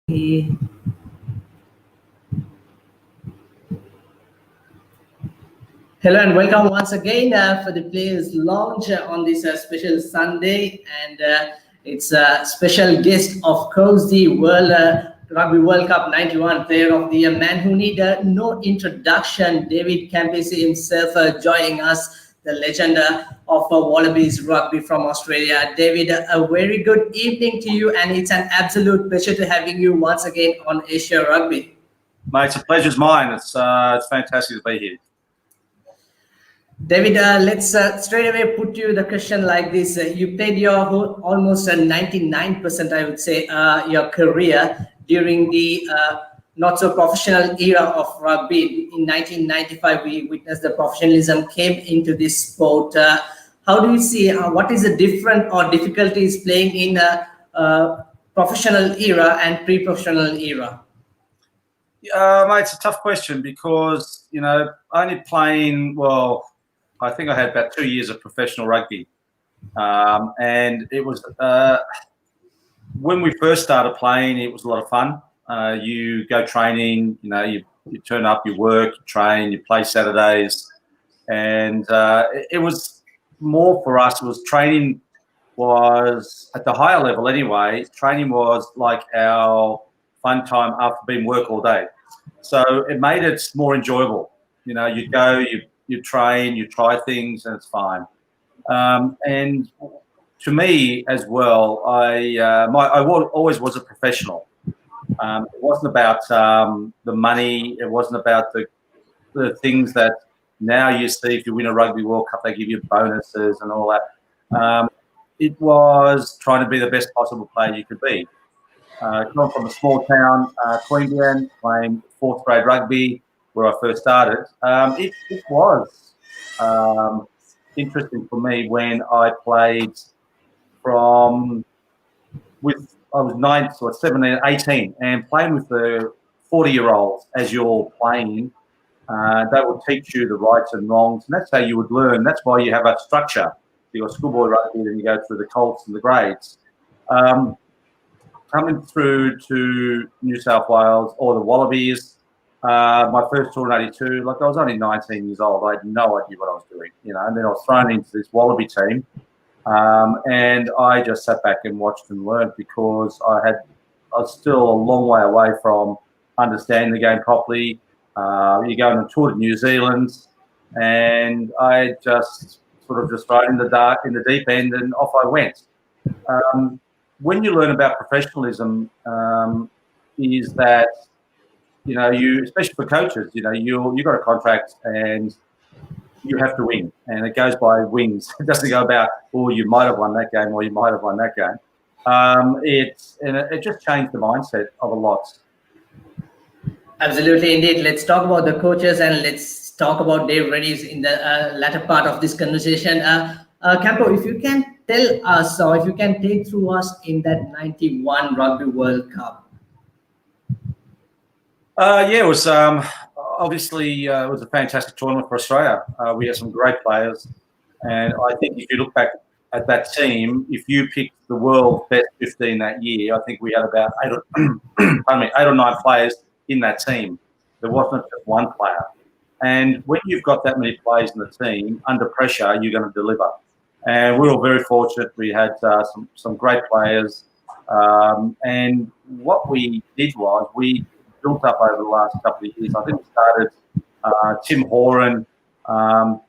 Hello and welcome once again for the Players Lounge on this special Sunday, and it's a special guest, of course, the World Rugby World Cup '91 Player of the Year, man who need no introduction, David Campese himself joining us, the legend of Wallabies Rugby from Australia. David, a very good evening to you, and it's an absolute pleasure to having you once again on Asia Rugby. Mate, it's a pleasure's mine. It's fantastic to be here. David, let's straight away put you the question like this. You played your almost 99%, I would say, your career during the not so professional era of rugby. In 1995, we witnessed the professionalism came into this sport. How do you see, what is the different or difficulties playing in a professional era and pre-professional era? Mate, it's a tough question because, only playing, I think I had about 2 years of professional rugby. And it was, when we first started playing, it was a lot of fun. You go training, you turn up, you work, you train, you play Saturdays. And it was more for us, training was at the higher level anyway. Training was like our fun time after being work all day. So it made it more enjoyable. You go, you train, you try things, and it's fine. And to me as well, I always was a professional. It wasn't about the money. It wasn't about the things that now you see. If you win a Rugby World Cup, they give you bonuses and all that. It was trying to be the best possible player you could be. Come from a small town, Queensland, playing fourth grade rugby, where I first started. It was interesting for me when I played I was 9, so 17, 18, and playing with the 40-year-olds as you're playing. They will teach you the rights and wrongs, and that's how you would learn. That's why you have a structure. You've got schoolboy rugby, then you go through the colts and the grades. Coming through to New South Wales or the Wallabies, my first tour in '82, I was only 19 years old. I had no idea what I was doing, and then I was thrown into this Wallaby team, and I just sat back and watched and learned because I was still a long way away from understanding the game properly. You go on a tour to New Zealand, and I just sort of just right in the deep end, and off I went. When you learn about professionalism, is that you, especially for coaches, you got a contract and you have to win, and it goes by wins. It doesn't go about you might have won that game or you might have won that game. It just changed the mindset of a lot. Absolutely, indeed. Let's talk about the coaches and let's talk about Dave Reddy's in the latter part of this conversation. Campo, if you can tell us, or if you can take through us in that '91 Rugby World Cup. It was obviously it was a fantastic tournament for Australia. We had some great players, and I think if you look back at that team, if you picked the world's best 15 that year, I think we had about 8 or 9 players in that team. There wasn't just one player. And when you've got that many players in the team, under pressure, you're going to deliver. And we were very fortunate. We had some great players. And what we did was we built up over the last couple of years. I think we started, Tim Horan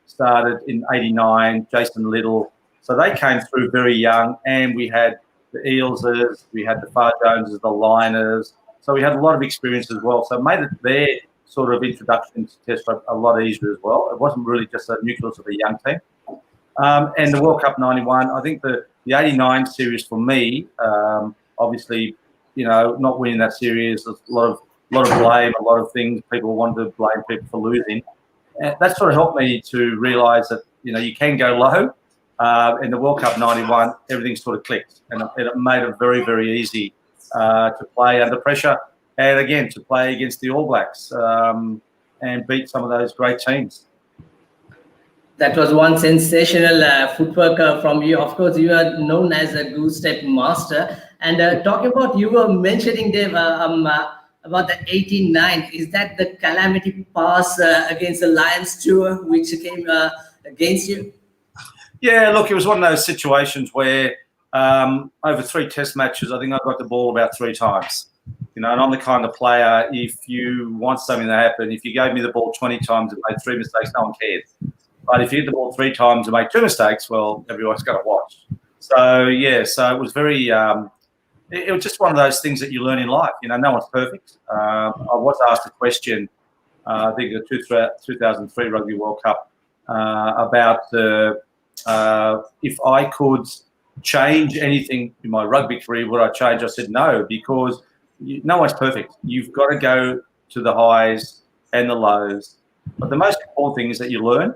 started in '89, Jason Little. So they came through very young, and we had the Eelses, we had the Far Joneses, the Liners. So we had a lot of experience as well. So it made it their sort of introduction to Test a lot easier as well. It wasn't really just a nucleus of a young team. And the World Cup '91, I think the '89 series for me, obviously, not winning that series, there's a lot of blame, a lot of things. People wanted to blame people for losing. And that sort of helped me to realise that, you can go low. In the World Cup '91, everything sort of clicked, and it made it very, very easy to play under pressure, and again to play against the All Blacks and beat some of those great teams. That was one sensational footwork from you. Of course, you are known as a goose step master. And talking about, you were mentioning, Dave, about the 89. Is that the calamity pass against the Lions tour, which came against you? Yeah, look, it was one of those situations where over 3 test matches, I think I got the ball about 3 times. And I'm the kind of player, if you want something to happen, if you gave me the ball 20 times and made 3 mistakes, no one cares. But if you hit the ball 3 times and make 2 mistakes, well, everyone's got to watch. So, yeah, so it was very it was just one of those things that you learn in life. No one's perfect. I was asked a question, I think the 2003 Rugby World Cup, about if I could change anything in my rugby career, would I change? I said no, because no one's perfect. You've got to go to the highs and the lows. But the most important thing is that you learn.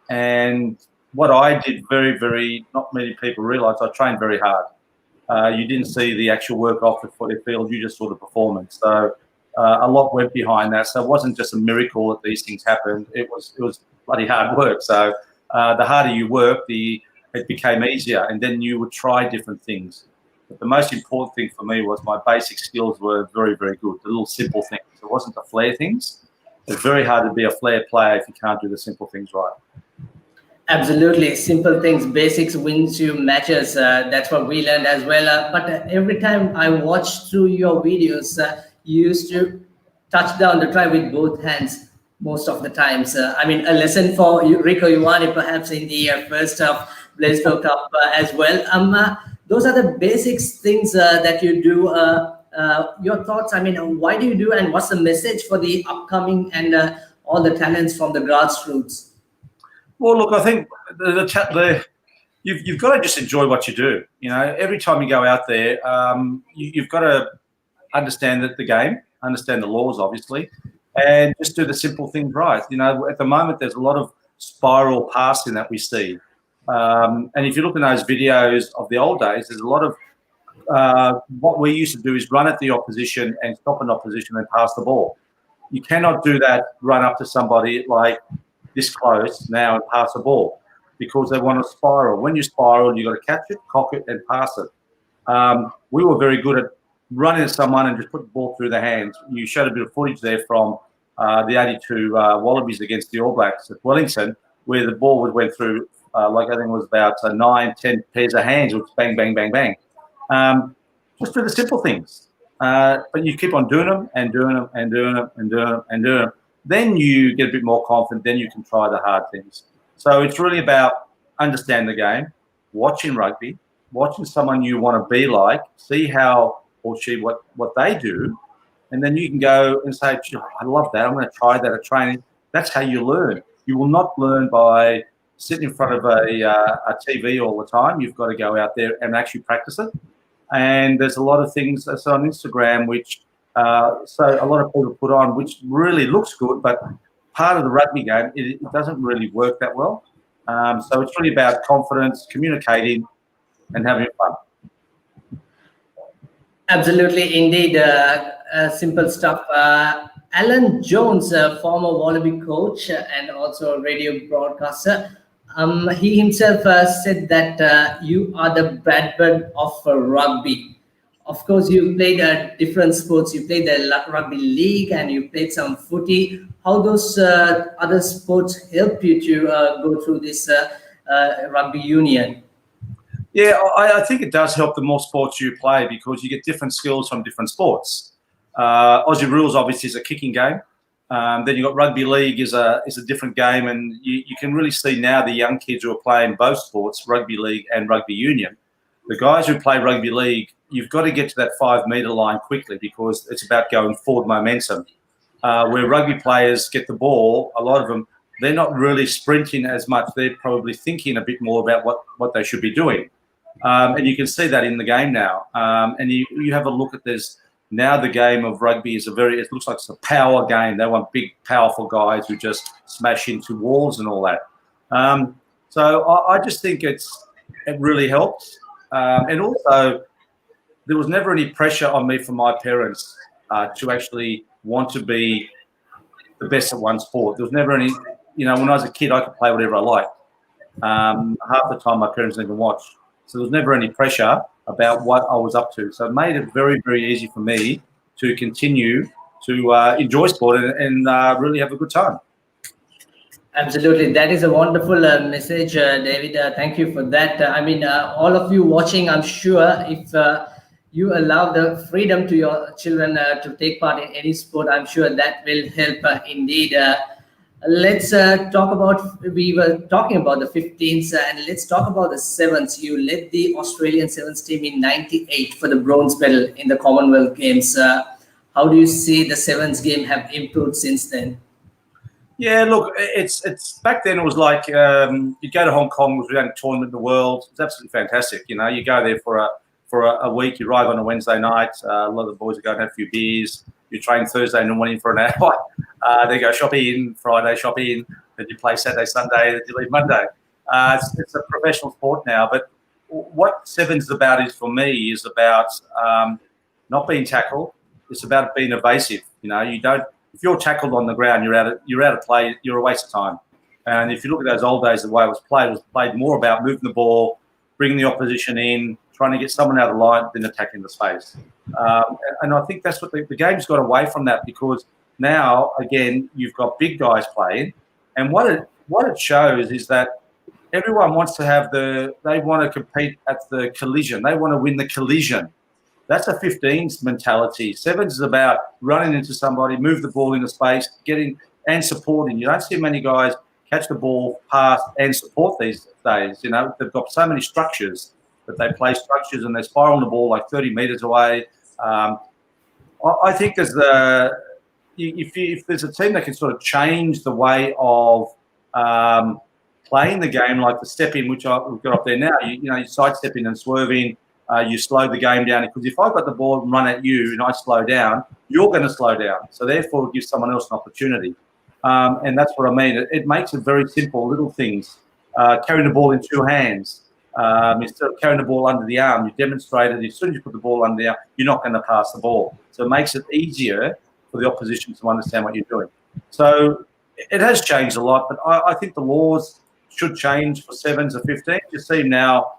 And what I did very, very, not many people realise, I trained very hard. You didn't see the actual work off the field, you just saw the performance. So a lot went behind that. So it wasn't just a miracle that these things happened. It was bloody hard work. So the harder you work, it became easier. And then you would try different things. But the most important thing for me was my basic skills were very, very good. The little simple things. It wasn't the flair things. It's very hard to be a flair player if you can't do the simple things right. Absolutely. Simple things, basics wins you matches. That's what we learned as well. But every time I watched through your videos, you used to touch down the try with both hands most of the times. I mean, a lesson for Rico Ioane perhaps in the first of Bledisloe Cup as well. Those are the basics things that you do. Your thoughts, I mean, why do you do, and what's the message for the upcoming and all the talents from the grassroots? Well, look, I think you've got to just enjoy what you do. Every time you go out there, you've got to understand the game, understand the laws, obviously, and just do the simple things right. At the moment, there's a lot of spiral passing that we see. And if you look at those videos of the old days, there's a lot of what we used to do is run at the opposition and stop an opposition and pass the ball. You cannot do that, run up to somebody like this close now and pass the ball, because they want to spiral. When you spiral, you've got to catch it, cock it, and pass it. We were very good at running at someone and just put the ball through their hands. You showed a bit of footage there from the 82 Wallabies against the All Blacks at Wellington, where the ball went through, like I think it was about 9, 10 pairs of hands, which bang, bang, bang, bang. Just do the simple things. But you keep on doing them and doing them and doing them and doing them and doing them. Then you get a bit more confident. Then you can try the hard things. So it's really about understanding the game, watching rugby, watching someone you want to be like, see how or she what they do, and then you can go and say, I love that. I'm going to try that at training. That's how you learn. You will not learn by sitting in front of a TV all the time. You've got to go out there and actually practice it. And there's a lot of things that's on Instagram which so a lot of people put on, which really looks good, but part of the rugby game, it doesn't really work that well. So it's really about confidence, communicating, and having fun. Absolutely, indeed. Simple stuff. Alan Jones, former Wallaby coach and also a radio broadcaster, he himself said that you are the Bradford of rugby. Of course, you played different sports. You played the rugby league and you played some footy. How those other sports help you to go through this rugby union? Yeah, I think it does help the more sports you play, because you get different skills from different sports. Aussie Rules obviously is a kicking game. Then you've got rugby league is a different game, and you can really see now the young kids who are playing both sports, rugby league and rugby union. The guys who play rugby league, you've got to get to that 5-metre line quickly, because it's about going forward momentum. Where rugby players get the ball, a lot of them, they're not really sprinting as much. They're probably thinking a bit more about what they should be doing. And you can see that in the game now. And you have a look at this. Now the game of rugby is it looks like it's a power game. They want big, powerful guys who just smash into walls and all that. So I just think it really helps. And also, there was never any pressure on me from my parents to actually want to be the best at one sport. There was never any, when I was a kid, I could play whatever I liked. Half the time my parents didn't even watch. So there was never any pressure about what I was up to. So it made it very, very easy for me to continue to enjoy sport and really have a good time. Absolutely. That is a wonderful message, David. Thank you for that. All of you watching, I'm sure if you allow the freedom to your children to take part in any sport, I'm sure that will help indeed. Let's talk about, we were talking about the 15s, and let's talk about the sevens. You led the Australian sevens team in 98 for the bronze medal in the Commonwealth Games. How do you see the sevens game have improved since then? Yeah, look, it's back then it was like you go to Hong Kong, it was the only tournament in the world. It's absolutely fantastic. You know, you go there for a week, you arrive on a Wednesday night. A lot of the boys are going to have a few beers. You train Thursday morning for an hour. They go shopping, Friday shopping, then you play Saturday, Sunday, then you leave Monday. It's a professional sport now. But what sevens is about is, for me, is about not being tackled. It's about being evasive. You know, you don't. If you're tackled on the ground, you're out of play. You're a waste of time. And if you look at those old days, the way it was played more about moving the ball, bringing the opposition in, trying to get someone out of line than attacking the space. And I think that's what the game's got away from that, because now, again, you've got big guys playing. And what it shows is that everyone wants to they want to compete at the collision. They want to win the collision. That's a 15s mentality. Sevens is about running into somebody, move the ball into space, getting and supporting. You don't see many guys catch the ball, pass, and support these days. You know, they've got so many structures that they play structures and they're spiraling the ball like 30 metres away. I think if there's a team that can sort of change the way of playing the game, like the step-in, which we've got up there now, you're sidestepping and swerving. You slow the game down, because if I've got the ball and run at you and I slow down, you're going to slow down. So therefore, it gives someone else an opportunity. And that's what I mean. It makes it very simple, little things. Carrying the ball in two hands. Instead of carrying the ball under the arm, you demonstrated as soon as you put the ball under the arm, you're not going to pass the ball. So it makes it easier for the opposition to understand what you're doing. So it has changed a lot, but I think the laws should change for sevens or 15s. You see now,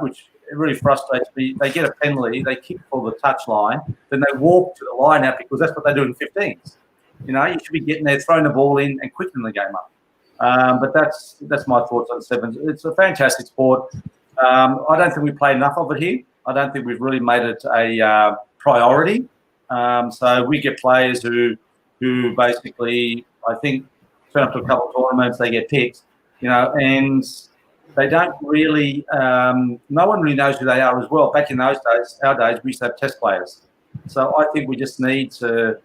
which it really frustrates me. They get a penalty, they kick for the touch line, then they walk to the line out, because that's what they do in 15s. You know, you should be getting there, throwing the ball in, and quickening the game up. But that's my thoughts on sevens. It's a fantastic sport. I don't think we play enough of it here. I don't think we've really made it a priority. So we get players who basically, I think, turn up to a couple of tournaments, they get picked, you know, and they don't really, no one really knows who they are as well. Back in those days, our days, we used to have test players. So I think we just need to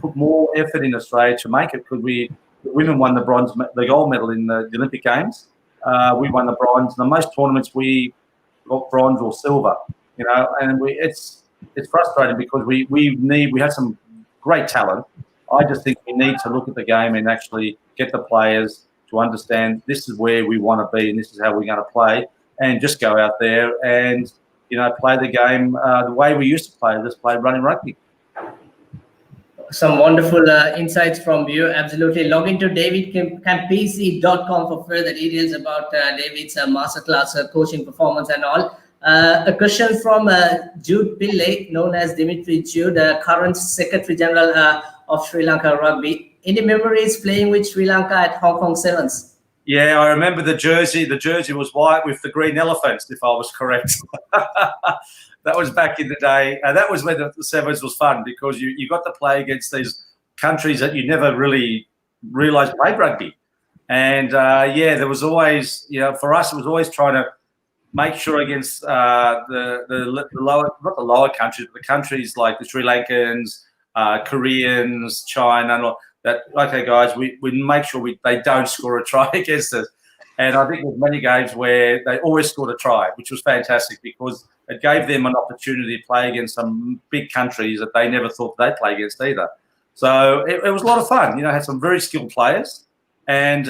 put more effort in Australia to make it, because the women won the gold medal in the Olympic Games. We won the bronze. In most tournaments, we got bronze or silver, you know, and it's frustrating, because we have some great talent. I just think we need to look at the game and actually get the players to understand this is where we want to be and this is how we're going to play, and just go out there and, you know, play the game the way we used to play. Let's play running rugby. Some wonderful insights from you. Absolutely. Log into davidcampese.com for further details about David's masterclass coaching performance and all. A question from Jude Pillay, known as Dimitri Jude, current Secretary General of Sri Lanka Rugby. Any memories playing with Sri Lanka at Hong Kong Sevens? Yeah, I remember the jersey. The jersey was white with the green elephants, if I was correct. That was back in the day. That was when the Sevens was fun, because you got to play against these countries that you never really realised played rugby. And, there was always, you know, for us, it was always trying to make sure against the lower, not the lower countries, but the countries like the Sri Lankans, Koreans, China, and all that. Okay, guys, we make sure they don't score a try against us. And I think there's many games where they always scored a try, which was fantastic, because it gave them an opportunity to play against some big countries that they never thought they'd play against either. So it was a lot of fun. You know, had some very skilled players, and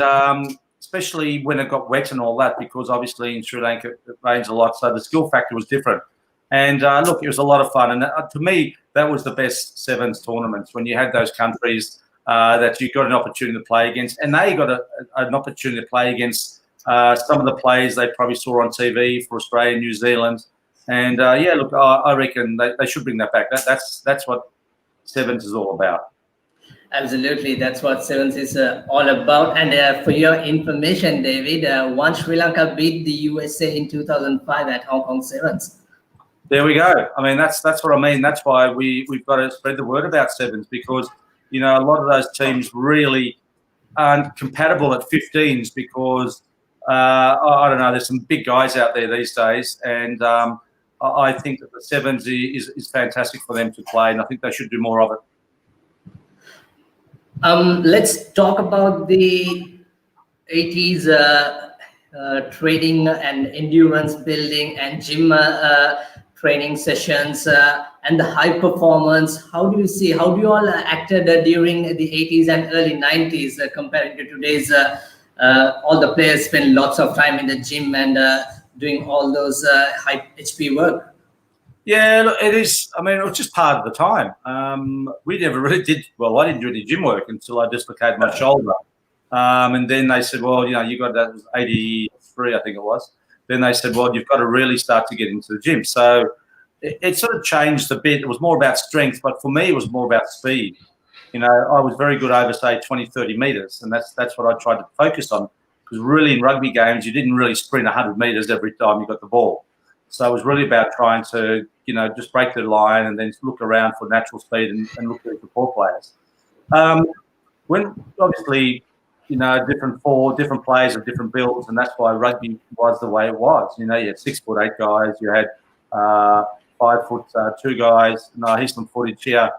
especially when it got wet and all that, because obviously in Sri Lanka it rains a lot, so the skill factor was different. And look, it was a lot of fun. And to me, that was the best sevens tournaments, when you had those countries that you got an opportunity to play against, and they got an opportunity to play against some of the players they probably saw on TV for Australia and New Zealand. And, yeah, look, I reckon they should bring that back. That's what Sevens is all about. Absolutely, that's what Sevens is all about. And for your information, David, once Sri Lanka beat the USA in 2005 at Hong Kong Sevens. There we go. I mean, that's what I mean. That's why we've got to spread the word about Sevens, because, you know, a lot of those teams really aren't compatible at 15s because, I don't know, there's some big guys out there these days. And I think that the Sevens is fantastic for them to play, and I think they should do more of it. Let's talk about the 80s training and endurance building and gym training sessions and the high performance. How do you all acted during the 80s and early 90s compared to today's? All the players spend lots of time in the gym and doing all those high HP work. Yeah, look, it is. I mean, it was just part of the time. We never really did. Well, I didn't do any gym work until I dislocated my shoulder. And then they said, well, you know, you got that was 83, I think it was. Then they said, well, you've got to really start to get into the gym. So it sort of changed a bit. It was more about strength, but for me, it was more about speed. You know, I was very good over, say, 20, 30 metres, and that's what I tried to focus on, because really in rugby games, you didn't really sprint 100 metres every time you got the ball. So it was really about trying to, you know, just break the line and then look around for natural speed and look at the support players. When obviously, you know, different players have different builds, and that's why rugby was the way it was. You know, you had 6'8" guys, you had 5'2" guys. No, here's some footage here,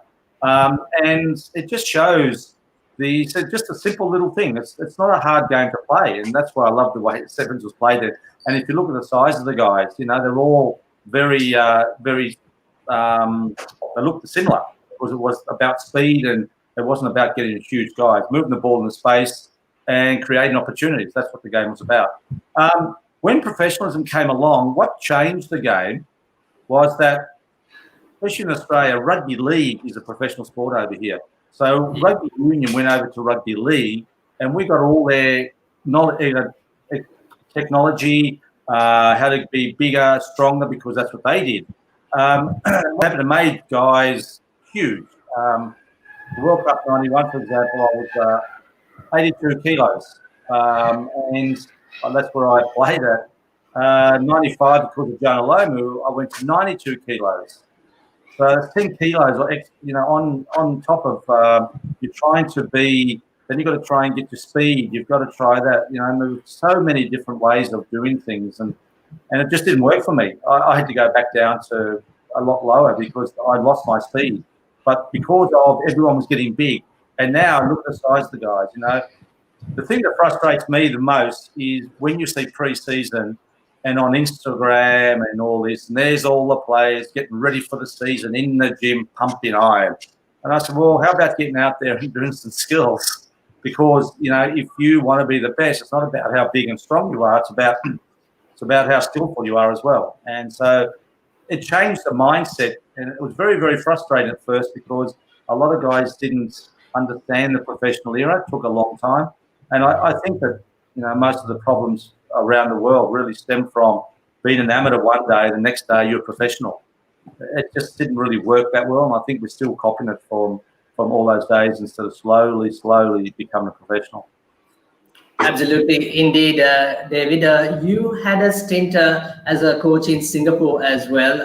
and it just shows just a simple little thing. It's not a hard game to play, and that's why I love the way Sevens was played there. And if you look at the size of the guys, you know, they're all very, they look similar, because it was about speed and it wasn't about getting huge guys, moving the ball into space and creating opportunities. That's what the game was about. When professionalism came along, what changed the game was that, especially in Australia, rugby league is a professional sport over here. So rugby union went over to rugby league, and we got all their knowledge, technology, how to be bigger, stronger, because that's what they did. What happened to made guys huge. The World Cup 91, for example, I was 82 kilos, and that's where I played at. 95, because of Jonah Lomu, I went to 92 kilos. So it's 10 kilos, you know, on top of you're trying to be. Then you've got to try and get to speed. You've got to try that. You know, there's so many different ways of doing things, and it just didn't work for me. I had to go back down to a lot lower because I lost my speed. But because of everyone was getting big, and now look at the size of the guys. You know, the thing that frustrates me the most is when you see pre-season and on Instagram and all this, and there's all the players getting ready for the season in the gym, pumping iron. And I said, well, how about getting out there and doing some skills? Because, you know, if you want to be the best, it's not about how big and strong you are. It's about how skillful you are as well. And so it changed the mindset, and it was very, very frustrating at first because a lot of guys didn't understand the professional era. It took a long time. And I think that, you know, most of the problems around the world really stem from being an amateur one day, the next day you're a professional. It just didn't really work that well, and I think we're still copying it from all those days instead of slowly becoming a professional. Absolutely, indeed, David. You had a stint as a coach in Singapore as well.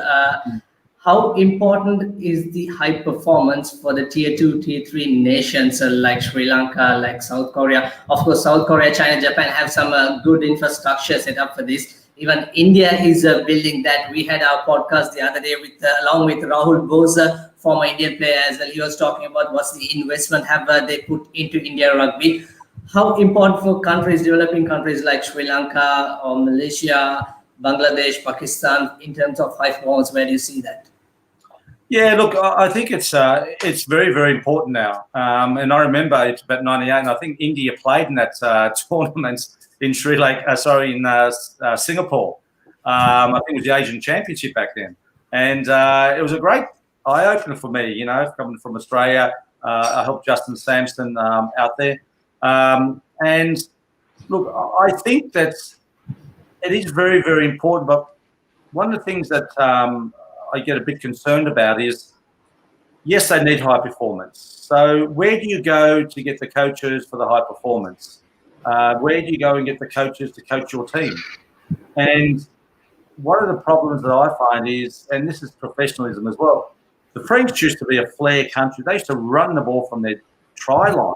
How important is the high performance for the tier 2, tier 3 nations like Sri Lanka, like South Korea? Of course, South Korea, China, Japan have some good infrastructure set up for this. Even India is building that. We had our podcast the other day along with Rahul Bose, former Indian player as well. He was talking about what's the investment have they put into India rugby. How important for countries, developing countries like Sri Lanka or Malaysia, Bangladesh, Pakistan, in terms of high performance? Where do you see that? Yeah, look, I think it's very, very important now. And I remember it's about 98, and I think India played in that tournament in Singapore. I think it was the Asian Championship back then. And it was a great eye-opener for me, you know, coming from Australia. I helped Justin Sampson out there. And Look, I think that it is very, very important. But one of the things that I get a bit concerned about is, yes, they need high performance. So where do you go to get the coaches for the high performance? Where do you go and get the coaches to coach your team? And one of the problems that I find is, and this is professionalism as well, the French used to be a flair country. They used to run the ball from their try line.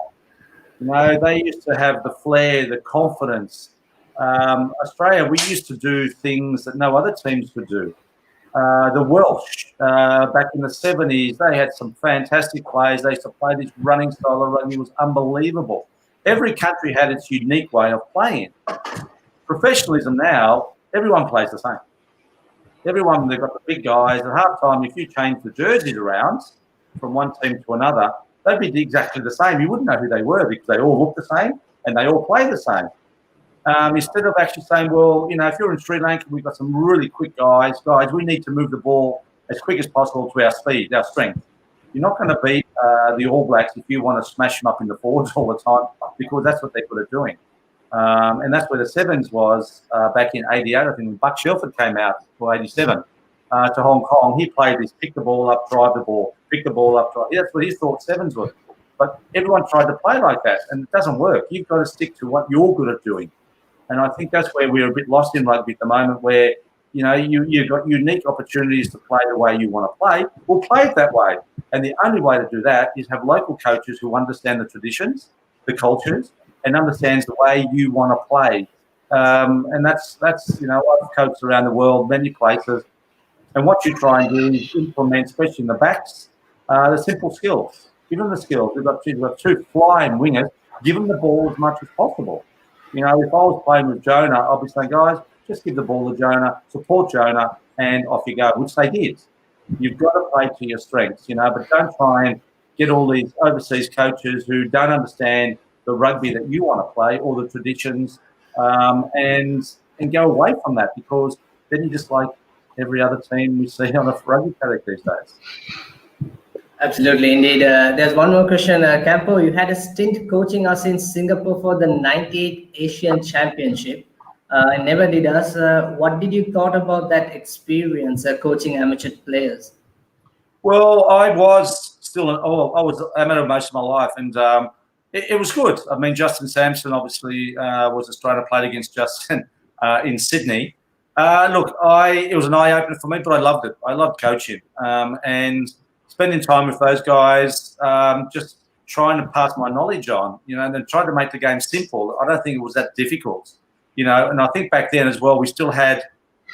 You know, they used to have the flair, the confidence. Australia, we used to do things that no other teams could do. The Welsh, back in the 70s, they had some fantastic players. They used to play this running style of rugby. It was unbelievable. Every country had its unique way of playing. Professionalism now, everyone plays the same. Everyone, they've got the big guys. At half time, if you change the jerseys around from one team to another, they'd be exactly the same. You wouldn't know who they were because they all look the same and they all play the same. Instead of actually saying, well, you know, if you're in Sri Lanka, we've got some really quick guys. Guys, we need to move the ball as quick as possible to our speed, our strength. You're not going to beat the All Blacks if you want to smash them up in the forwards all the time, because that's what they're good at doing. And that's where the Sevens was back in 88. I think when Buck Shelford came out for 87 to Hong Kong. He played this pick the ball up, drive the ball, pick the ball up, drive. That's what he thought Sevens was. But everyone tried to play like that, and it doesn't work. You've got to stick to what you're good at doing. And I think that's where we're a bit lost in rugby at the moment, where, you know, you've got unique opportunities to play the way you want to play. We'll play it that way. And the only way to do that is have local coaches who understand the traditions, the cultures, and understands the way you want to play. And that's you know, I've coached around the world, many places. And what you try and do is implement, especially in the backs, the simple skills. Give them the skills. We've got two flying wingers. Give them the ball as much as possible. You know, if I was playing with Jonah, I'd be saying, guys, just give the ball to Jonah, support Jonah, and off you go, which they did. You've got to play to your strengths, you know, but don't try and get all these overseas coaches who don't understand the rugby that you want to play or the traditions, and go away from that, because then you're just like every other team we see on a rugby paddock these days. Absolutely, indeed. There's one more question, Campo. You had a stint coaching us in Singapore for the '98 Asian Championship. Never did us. What did you thought about that experience, coaching amateur players? Well, I was still I was amateur most of my life, and it was good. I mean, Justin Sampson obviously was Australia, played against Justin in Sydney. Look, it was an eye opener for me, but I loved it. I loved coaching, and spending time with those guys, just trying to pass my knowledge on, you know, and then trying to make the game simple. I don't think it was that difficult, you know. And I think back then as well, we didn't have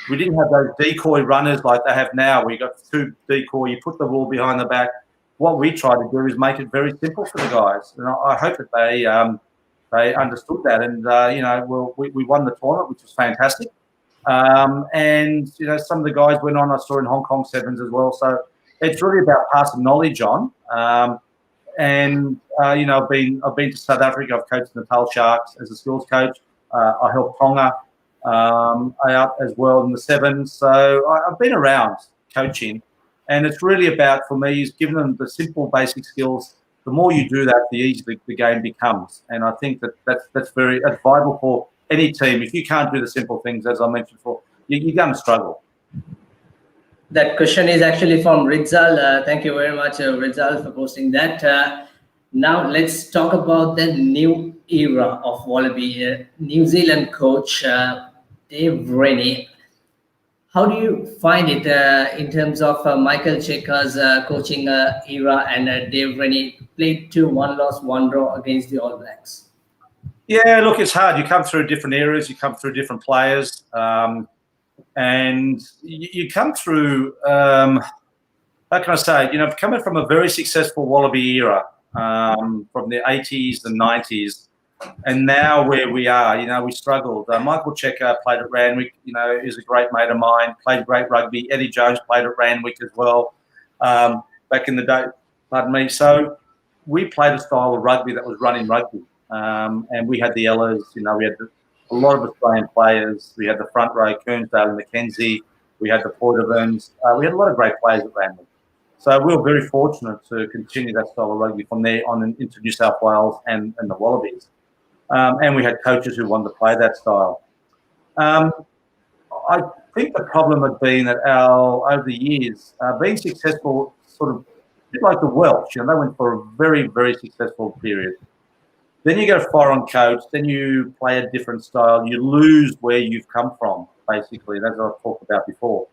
those decoy runners like they have now. We got two decoy. You put the ball behind the back. What we try to do is make it very simple for the guys, and I hope that they understood that. And you know, we won the tournament, which was fantastic. And you know, some of the guys went on. I saw in Hong Kong Sevens as well. So it's really about passing knowledge on. And you know, I've been to South Africa. I've coached Natal Sharks as a skills coach. I helped Tonga out as well in the Sevens. So I've been around coaching, and it's really about, for me, is giving them the simple basic skills. The more you do that, the easier the game becomes. And I think that's vital for any team. If you can't do the simple things, as I mentioned before, you're going to struggle. That question is actually from Rizal. Thank you very much, Rizal, for posting that. Now let's talk about the new era of Wallaby. New Zealand coach Dave Rennie. How do you find it in terms of Michael Cheika's coaching era, and Dave Rennie played 2-1 loss, 1 draw against the All Blacks? Yeah, look, it's hard. You come through different eras. You come through different players. And you come through, how can I say, you know, coming from a very successful Wallaby era, from the 80s and 90s, and now where we are, you know, we struggled. Michael Cheika played at Randwick, you know, is a great mate of mine, played great rugby. Eddie Jones played at Randwick as well, back in the day, pardon me. So we played a style of rugby that was running rugby. And we had the Ellas, you know, we had a lot of Australian players. We had the front row, Kernsdale and McKenzie. We had the Portavans. We had a lot of great players at Randwick. So we were very fortunate to continue that style of rugby from there on into New South Wales and the Wallabies. And we had coaches who wanted to play that style. I think the problem had been that over the years, being successful, sort of a bit like the Welsh, they went for a very, very successful period. Then you go foreign coach, then you play a different style, you lose where you've come from, basically. That's what I've talked about before.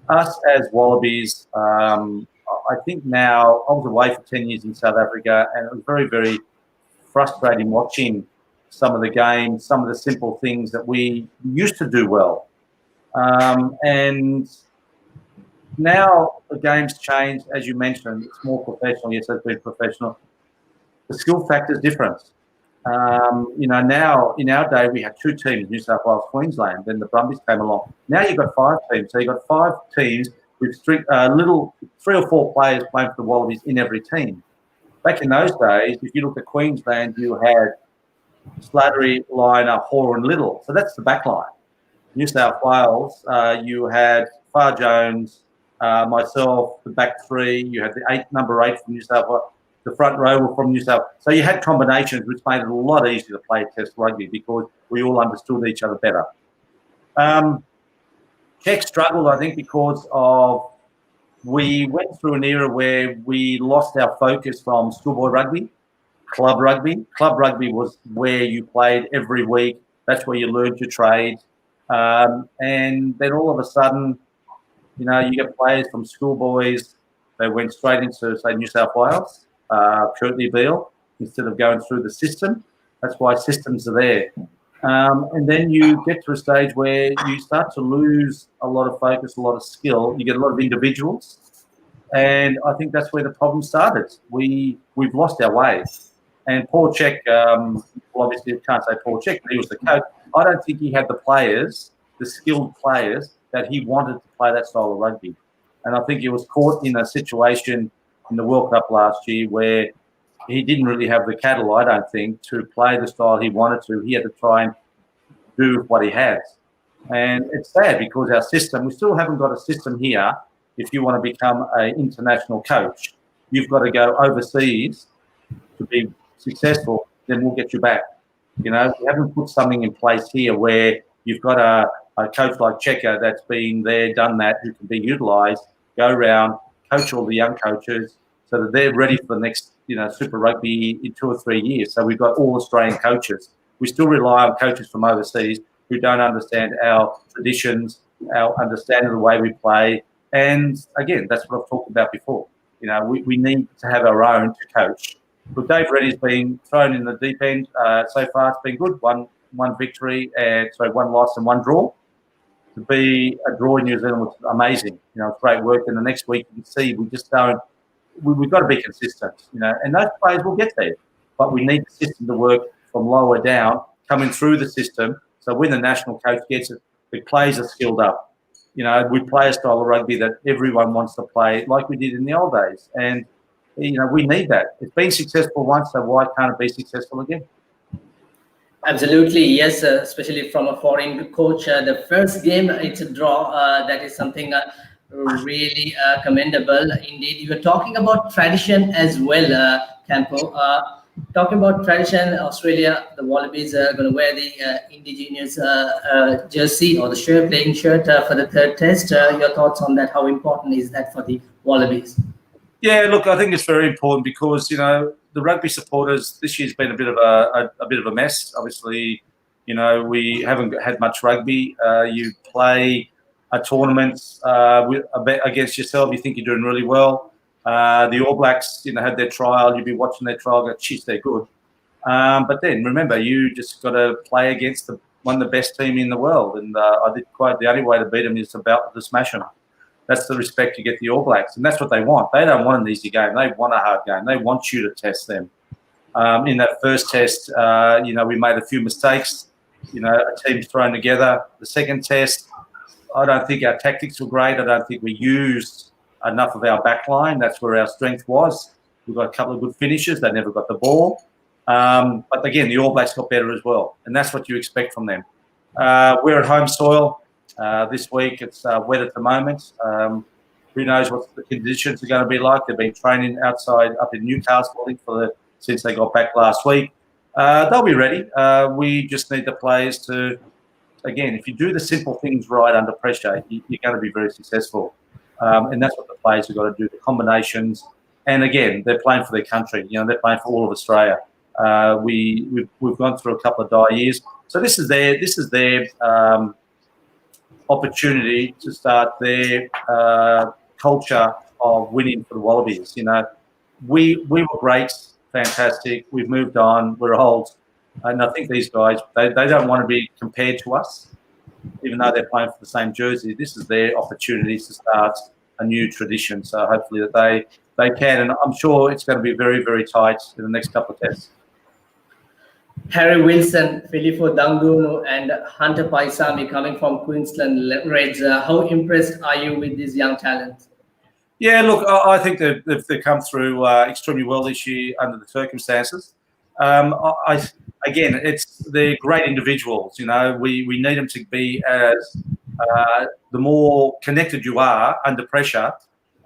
Us as Wallabies, I think now, I was away for 10 years in South Africa, and it was very, very frustrating watching some of the games, some of the simple things that we used to do well. And now the game's changed, as you mentioned, it's more professional. Yes, it's been professional. The skill factor is different. Now in our day we had 2 teams, New South Wales, Queensland. Then the Brumbies came along. Now you've got 5 teams. So you've got 5 teams with 3 or 4 players playing for the Wallabies in every team. Back in those days, if you look at Queensland, you had Slattery, Liner, Hoare and Little. So that's the back line. New South Wales, you had Far Jones, myself, the back 3. You had the number 8 from New South Wales. The front row were from New South. So you had combinations which made it a lot easier to play Test rugby because we all understood each other better. Czech struggled, I think, because we went through an era where we lost our focus from schoolboy rugby, club rugby. Club rugby was where you played every week. That's where you learned your trade. And then all of a sudden, you get players from schoolboys. They went straight into, say, New South Wales. Curtly Beale, instead of going through the system. That's why systems are there. And then you get to a stage where you start to lose a lot of focus, a lot of skill. You get a lot of individuals. And I think that's where the problem started. We've lost our way. And Paul Czech, obviously you can't say Paul Czech, but he was the coach. I don't think he had the players, the skilled players, that he wanted to play that style of rugby. And I think he was caught in a situation in the World Cup last year where he didn't really have the cattle, I don't think, to play the style he wanted to. He had to try and do what he has. And it's sad because our system, we still haven't got a system here. If you want to become an international coach, you've got to go overseas to be successful, then we'll get you back. We haven't put something in place here where you've got a coach like Checker that's been there, done that, who can be utilised, go around, coach all the young coaches so that they're ready for the next, Super Rugby in 2 or 3 years. So we've got all Australian coaches. We still rely on coaches from overseas who don't understand our traditions, our understanding of the way we play. And again, that's what I've talked about before. We need to have our own to coach. But Dave Reddy's been thrown in the deep end. So far, it's been good. One victory, one loss and 1 draw. To be a draw in New Zealand was amazing. It's great work. And the next week, you can see we just don't. We've got to be consistent. And those players will get there. But we need the system to work from lower down, coming through the system. So when the national coach gets it, the players are skilled up. We play a style of rugby that everyone wants to play, like we did in the old days. And we need that. It's been successful once, so why can't it be successful again? Absolutely, yes, especially from a foreign coach. The first game, it's a draw. That is something really commendable. Indeed, you were talking about tradition as well, Campo. Talking about tradition, Australia, the Wallabies are going to wear the indigenous jersey or the playing shirt for the 3rd test. Your thoughts on that? How important is that for the Wallabies? Yeah, look, I think it's very important because the rugby supporters this year's been a bit of a mess. Obviously, we haven't had much rugby. You play a tournament against yourself. You think you're doing really well. The All Blacks, had their trial. You'd be watching their trial. Go, geez, they're good. But then remember, you just got to play against one of the best team in the world. And I did quite the only way to beat them is about to smash them. That's the respect you get the All Blacks, and that's what they want. They don't want an easy game. They want a hard game. They want you to test them. In that first test, we made a few mistakes. A team's thrown together. The second test, I don't think our tactics were great. I don't think we used enough of our back line. That's where our strength was. We've got a couple of good finishes. They never got the ball. But again, the All Blacks got better as well, and that's what you expect from them. We're at home soil. This week it's wet at the moment. Who knows what the conditions are going to be like? They've been training outside up in Newcastle, I think, since they got back last week. they'll be ready. We just need the players to, again, if you do the simple things right under pressure, you're going to be very successful. And that's what the players have got to do, the combinations. And again, they're playing for their country. You know, they're playing for all of Australia. We've gone through a couple of dire years. So this is their opportunity to start their culture of winning for the Wallabies. You know, we were great, fantastic. We've moved on. We're old. And I think these guys, they don't want to be compared to us, even though they're playing for the same jersey. This is their opportunity to start a new tradition. So hopefully that they can. And I'm sure it's going to be very, very tight in the next couple of tests. Harry Wilson, Filippo Dangunu, and Hunter Paisami coming from Queensland Reds. How impressed are you with this young talent? Yeah, look, I think they've come through extremely well this year under the circumstances. Again, they're great individuals. You know, we need them to be as the more connected you are under pressure,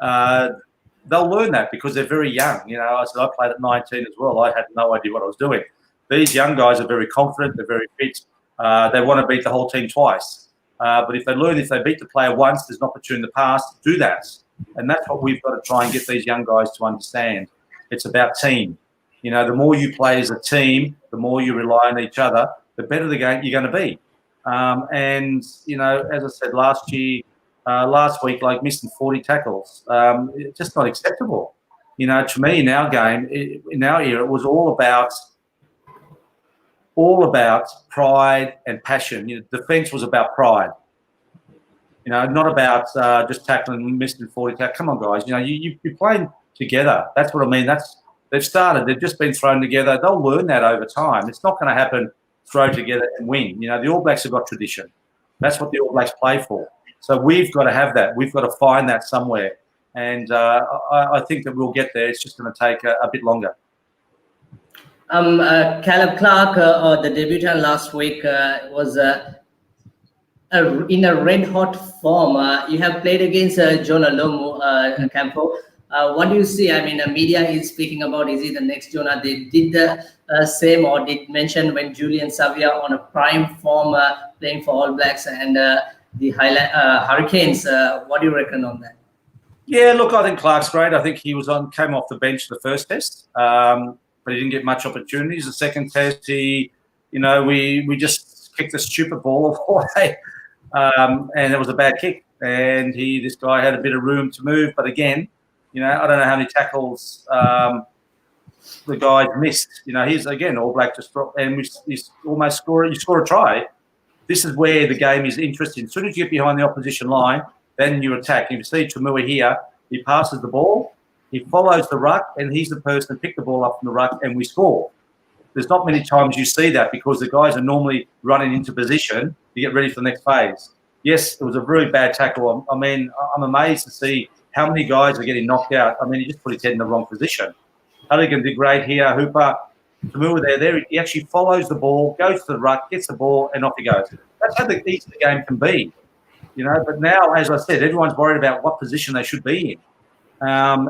they'll learn that because they're very young. You know, I played at 19 as well. I had no idea what I was doing. These young guys are very confident. They're very fit. They want to beat the whole team twice. But if they beat the player once, there's an opportunity to pass. Do that. And that's what we've got to try and get these young guys to understand. It's about team. You know, the more you play as a team, the more you rely on each other, the better the game you're going to be. And, you know, as I said last week, like missing 40 tackles, it's just not acceptable. You know, to me, in our game, in our era, it was all about pride and passion. You know, defence was about pride. You know, not about just tackling and missing 40 tackles. Come on, guys. You know, you're playing together. That's what I mean. They've started. They've just been thrown together. They'll learn that over time. It's not going to happen throw together and win. You know, the All Blacks have got tradition. That's what the All Blacks play for. So we've got to have that. We've got to find that somewhere. And I think that we'll get there. It's just going to take a bit longer. Caleb Clark, the debutant last week, was in a red-hot form. You have played against Jonah Lomu, Campo. What do you see? I mean, the media is speaking about, is he the next Jonah? They did the same or did mention when Julian Savia on a prime form playing for All Blacks and the Hurricanes. What do you reckon on that? Yeah, look, I think Clark's great. I think he came off the bench the first test, but he didn't get much opportunities. The second test, we just kicked a stupid ball away, and it was a bad kick. And this guy had a bit of room to move, but again, you know, I don't know how many tackles the guy missed. You know, he's again All Black just dropped, and he's almost scored. You score a try. This is where the game is interesting. As soon as you get behind the opposition line, then you attack. If you see Tumua here, he passes the ball, he follows the ruck, and he's the person to pick the ball up from the ruck, and we score. There's not many times you see that because the guys are normally running into position to get ready for the next phase. Yes, it was a very bad tackle. I mean, I'm amazed to see how many guys are getting knocked out. I mean, he just put his head in the wrong position. Halligan did great here. Hooper, Tumua there. He actually follows the ball, goes to the ruck, gets the ball, and off he goes. That's how easy the game can be. You know, but now, as I said, everyone's worried about what position they should be in.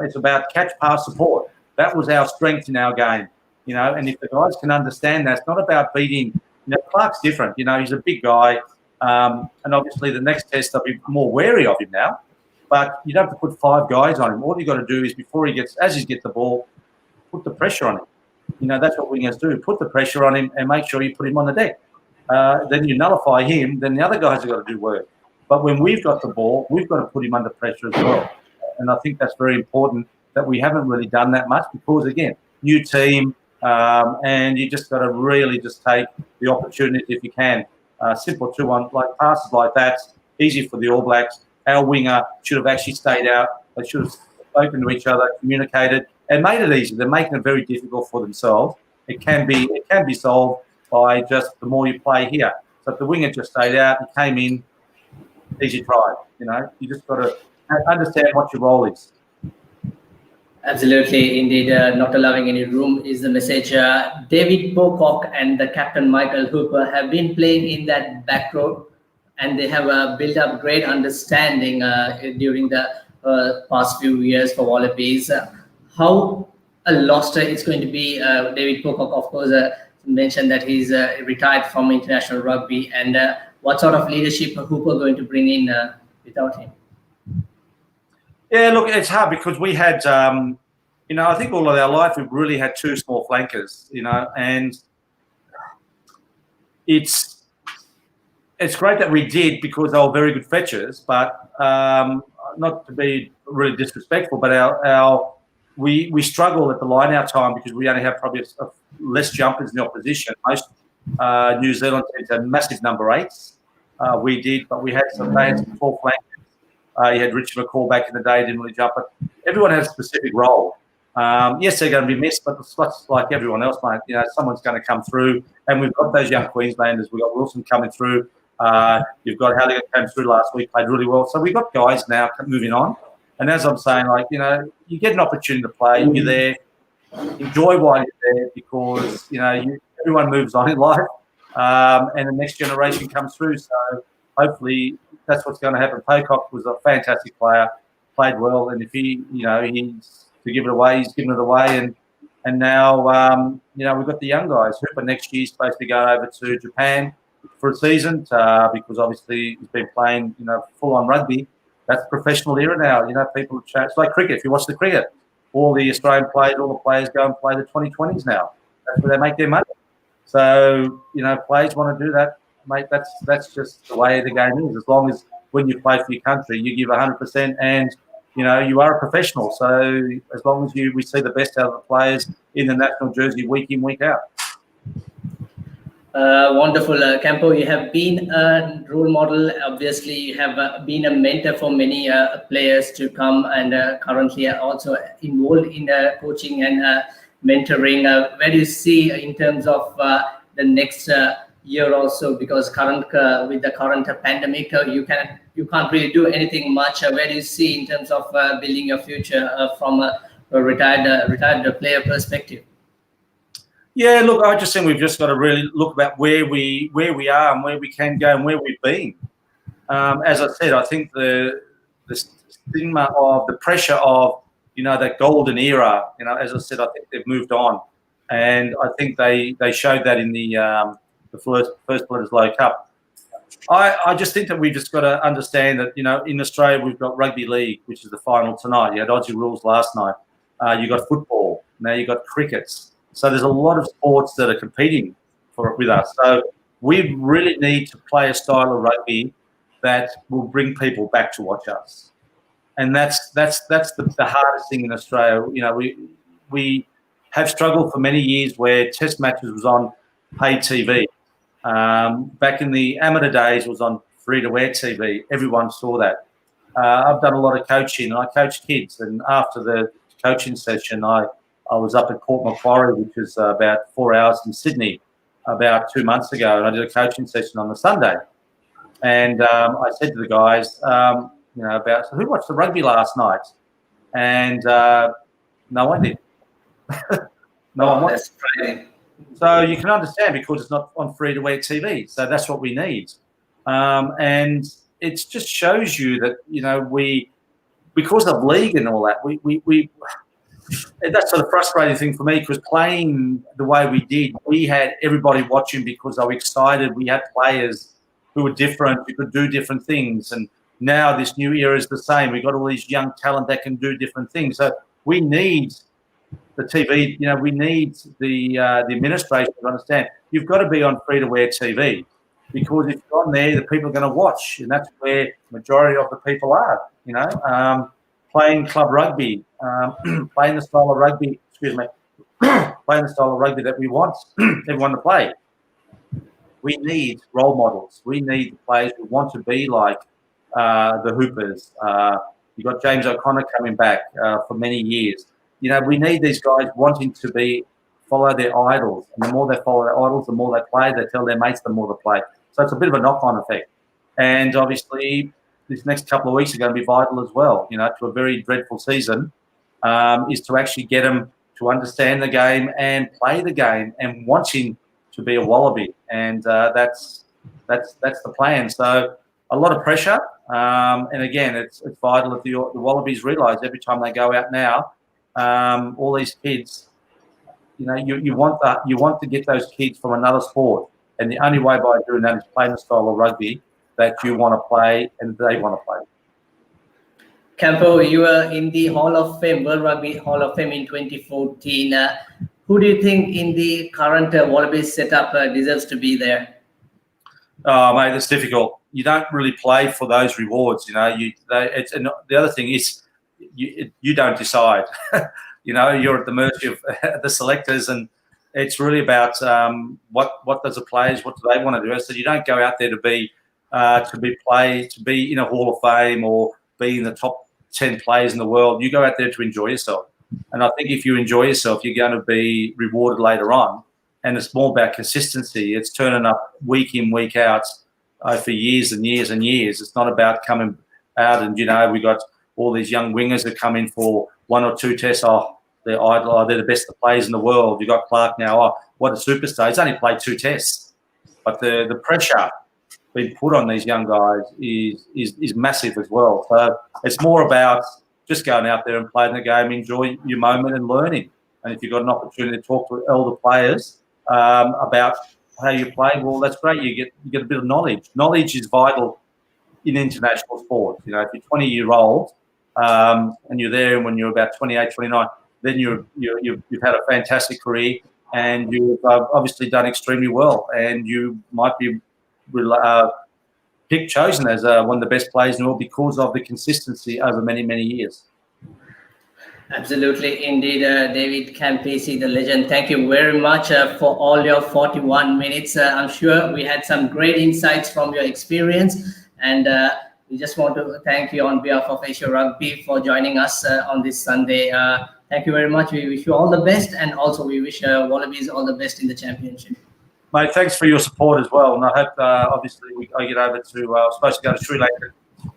It's about catch, pass, support. That was our strength in our game. You know, and if the guys can understand that, it's not about beating. You know, Clark's different. You know, he's a big guy, and obviously the next test I'll be more wary of him now. But you don't have to put 5 guys on him. All you got to do is as he gets the ball, put the pressure on him. You know, that's what wingers do. Put the pressure on him and make sure you put him on the deck. Then you nullify him. Then the other guys have got to do work. But when we've got the ball, we've got to put him under pressure as well. And I think that's very important that we haven't really done that much because, again, new team, and you just got to really just take the opportunity if you can. Simple 2-1, like passes like that, easy for the All Blacks. Our winger should have actually stayed out. They should have spoken to each other, communicated, and made it easy. They're making it very difficult for themselves. It can be solved by just the more you play here. So if the winger just stayed out, he came in, easy try. You know, you just got to understand what your role is. Absolutely, indeed. Not allowing any room is the message. David Pocock and the captain Michael Hooper have been playing in that back row, and they have built up great understanding during the past few years for Wallabies. How a loss it's going to be. David Pocock, of course, mentioned that he's retired from international rugby, and what sort of leadership are Hooper going to bring in without him? Yeah, look, it's hard because we had, I think all of our life we've really had two small flankers, and it's great that we did because they were very good fetchers, but not to be really disrespectful, but we struggle at the line-out time because we only have probably less jumpers in the opposition. Most New Zealand teams had massive number 8s. We did, but they had some four flankers. You had Richard McCall back in the day, didn't really jump, but everyone has a specific role. Yes, they're going to be missed, but it's like everyone else, mate. Someone's going to come through, and we've got those young Queenslanders. We've got Wilson coming through. You've got Halligan came through last week, played really well. So we've got guys now moving on. And as I'm saying, you get an opportunity to play. You're there. Enjoy while you're there because, everyone moves on in life. And the next generation comes through. So hopefully that's what's going to happen. Pocock was a fantastic player, played well. And if he's to give it away, he's given it away. And now, we've got the young guys. Hooper next year is supposed to go over to Japan for a season because obviously he's been playing, full-on rugby. That's professional era now. People have changed. It's like cricket. If you watch the cricket, all the Australian players, all the players go and play the 2020s now. That's where they make their money. So, players want to do that, mate. That's just the way the game is. As long as when you play for your country, you give 100% and, you are a professional. So as long as we see the best out of the players in the national jersey week in, week out. Wonderful. Campo, you have been a role model. Obviously, you have been a mentor for many players to come and currently are also involved in coaching and mentoring. Where do you see in terms of the next year also? Because with the current pandemic, you can't really do anything much. Where do you see in terms of building your future from a retired player perspective? Yeah, look, I just think we've just got to really look about where we are and where we can go and where we've been. As I said, I think the stigma of the pressure of that golden era. As I said, I think they've moved on, and I think they showed that in the first Bledisloe Cup. I just think that we've just got to understand that in Australia we've got rugby league, which is the final tonight. You had Aussie rules last night. You got football now. You got crickets. So there's a lot of sports that are competing with us. So we really need to play a style of rugby that will bring people back to watch us, and that's the hardest thing in Australia. We have struggled for many years where Test matches was on paid TV. Back in the amateur days, it was on free-to-air TV. Everyone saw that. I've done a lot of coaching, and I coach kids. And after the coaching session, I was up at Port Macquarie, which is about 4 hours from Sydney, about 2 months ago, and I did a coaching session on the Sunday. And I said to the guys, about who watched the rugby last night, and no one did. No one watched. So you can understand because it's not on free-to-air TV. So that's what we need, and it just shows you that we, because of league and all that, we and that's the frustrating thing for me because playing the way we did, we had everybody watching because they were excited. We had players who were different, who could do different things. And now this new era is the same. We've got all these young talent that can do different things. So we need the TV, we need the administration to understand you've got to be on free-to-air TV because if you're on there, the people are going to watch. And that's where the majority of the people are, playing club rugby, playing the style of rugby, playing the style of rugby that we want everyone to play. We need role models. We need the players who want to be like the Hoopers. You've got James O'Connor coming back for many years. We need these guys wanting to follow their idols. And the more they follow their idols, the more they play. They tell their mates, the more they play. So it's a bit of a knock-on effect. And obviously, this next couple of weeks are going to be vital as well, to a very dreadful season, is to actually get them to understand the game and play the game and wanting to be a Wallaby. And that's the plan. So a lot of pressure. And again, it's vital that the Wallabies realise every time they go out now, all these kids, You know, you want to get those kids from another sport, and the only way by doing that is playing the style of rugby that you want to play and they want to play. Campo, you were in the Hall of Fame, World Rugby Hall of Fame in 2014. Who do you think in the current Wallabies setup deserves to be there? Oh, mate, it's difficult. You don't really play for those rewards, you know. And the other thing is, you don't decide. You know, you're at the mercy of the selectors, and it's really about what does the players, what do they want to do. So you don't go out there to be in a Hall of Fame or be in the top 10 players in the world. You go out there to enjoy yourself, and I think if you enjoy yourself, you're going to be rewarded later on. And it's more about consistency. It's turning up week in, week out for years and years and years. It's not about coming out and, you know, we got all these young wingers that come in for 1 or 2 tests. Oh, they're idle. Oh, they're the best of players in the world. You got Clark now. Oh, what a superstar. He's only played 2 tests. But the pressure being put on these young guys is massive as well. So it's more about just going out there and playing the game, enjoy your moment and learning. And if you've got an opportunity to talk to elder players about how you play, well, that's great. You get a bit of knowledge. Knowledge is vital in international sport. You know, if you're 20-year-old and you're there when you're about 28, 29, then you've had a fantastic career and you've obviously done extremely well, and you might be chosen as one of the best players in the world because of the consistency over many, many years. Absolutely, indeed, David Campese, the legend. Thank you very much for all your 41 minutes. I'm sure we had some great insights from your experience, and we just want to thank you on behalf of Asia Rugby for joining us on this Sunday. Thank you very much. We wish you all the best, and also we wish Wallabies all the best in the championship. Mate, thanks for your support as well, and I hope obviously I get over to. I was supposed to go to Sri Lanka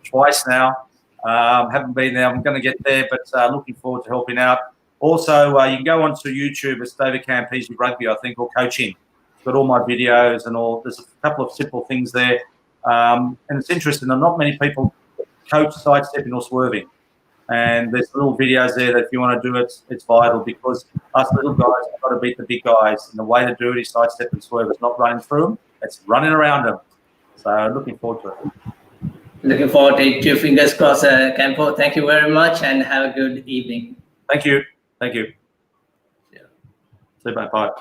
twice now. Haven't been there. I'm going to get there, but looking forward to helping out. Also, you can go onto YouTube. It's David CampeseRugby, I think, or coaching. It's got all my videos and all. There's a couple of simple things there, and it's interesting. Not many people coach sidestepping or swerving, and there's little videos there that if you want to do it, it's vital because us little guys have got to beat the big guys, and the way to do it is sidestep and swerve. It's not running through them; it's running around them. So, looking forward to it. Looking forward to it. Fingers crossed, Campo. Thank you very much and have a good evening. Thank you. Thank you. Yeah. See you, bye.